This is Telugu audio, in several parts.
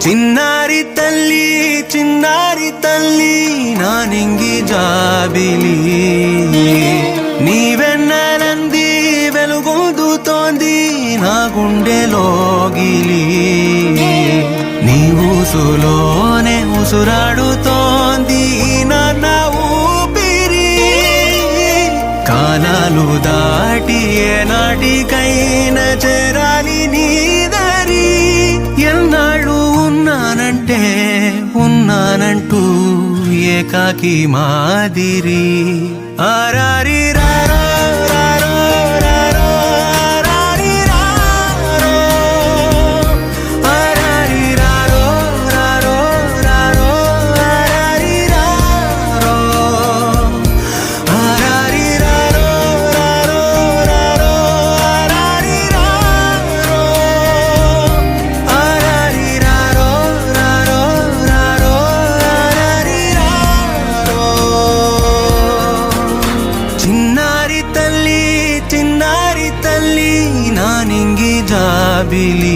చిన్నారి తల్లి నానింగి జాబిలి నీవెన్నెలంది వెలుగొందుతోంది నా గుండెలోగిలి నీ ఊసులోనే ఉసురాడుతోంది నాన్న ఊపిరి కాలాలు దాటి ఏనాటికైనా చేరాలి నీ దరి ఎన్నాళ్ళు ఉన్నానంటూ ఏకాకి మాదిరి ఆరారి రారో రారో రారో ఆరారి రారో ఆరారి రారో రారో రారో ఆరారి రారో ఆరారి రారో రారో రారో ఆరారి రారో ఆరారి రారో రారో రారో ఆరారి రారో చిన్నారి తల్లి నానింగి జాబిలి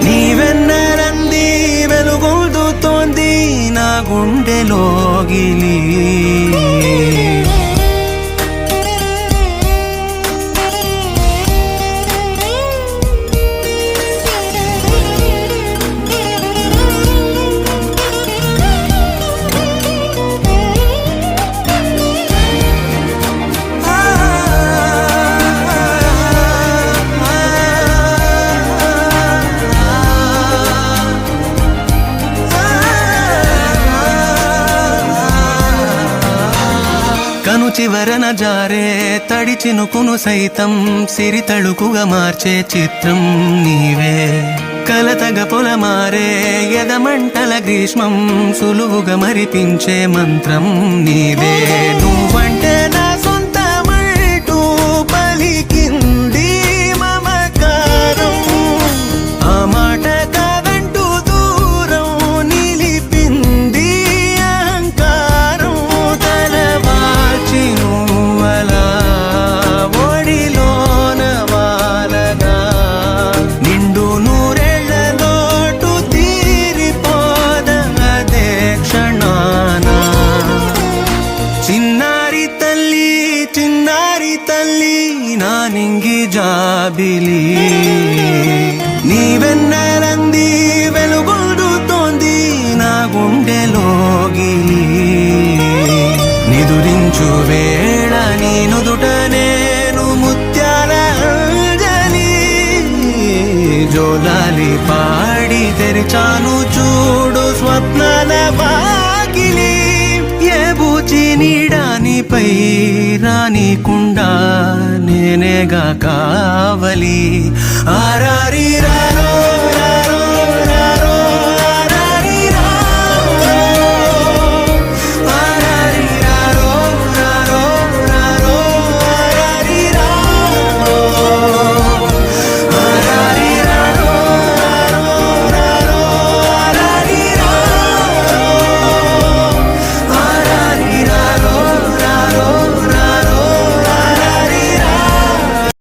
నీవెన్నెలంది వెలుగొందుతోంది నా గుండెలోగిలి కను చివరన జారే తడి చినుకును సైతం సిరి తళుకుగా మార్చే చిత్రం నీవే కలతగ పొలమారే ఎదమంటల గ్రీష్మం సులువుగా మరిపించే మంత్రం నీదే నువ్వంటే నా సొంతమంటూ పలికింది మమకారం ఆ మాట కాదంటూ దూరం నిలిపింది అహంకారం తలవాల్చి నువ్వలా ఒడిలోన వాలగా నిండు నూరేళ్ల లోటు తీరిపోదదే క్షణాన చిన్నారి తల్లి నానింగి జాబిలి నీవెన్నెలంది వెలుగొందుతోంది నా గుండెలోగిలి నిదురించు వేళ నీ నుదుట నేను ముత్యాల అంజలి జోలాలి పాడి తెరిచాను చూడు స్వప్నాల వాకిలి ఏ బూచి నీడానిపై రానికుండా నేనేగా కావలి ఆరారి రారో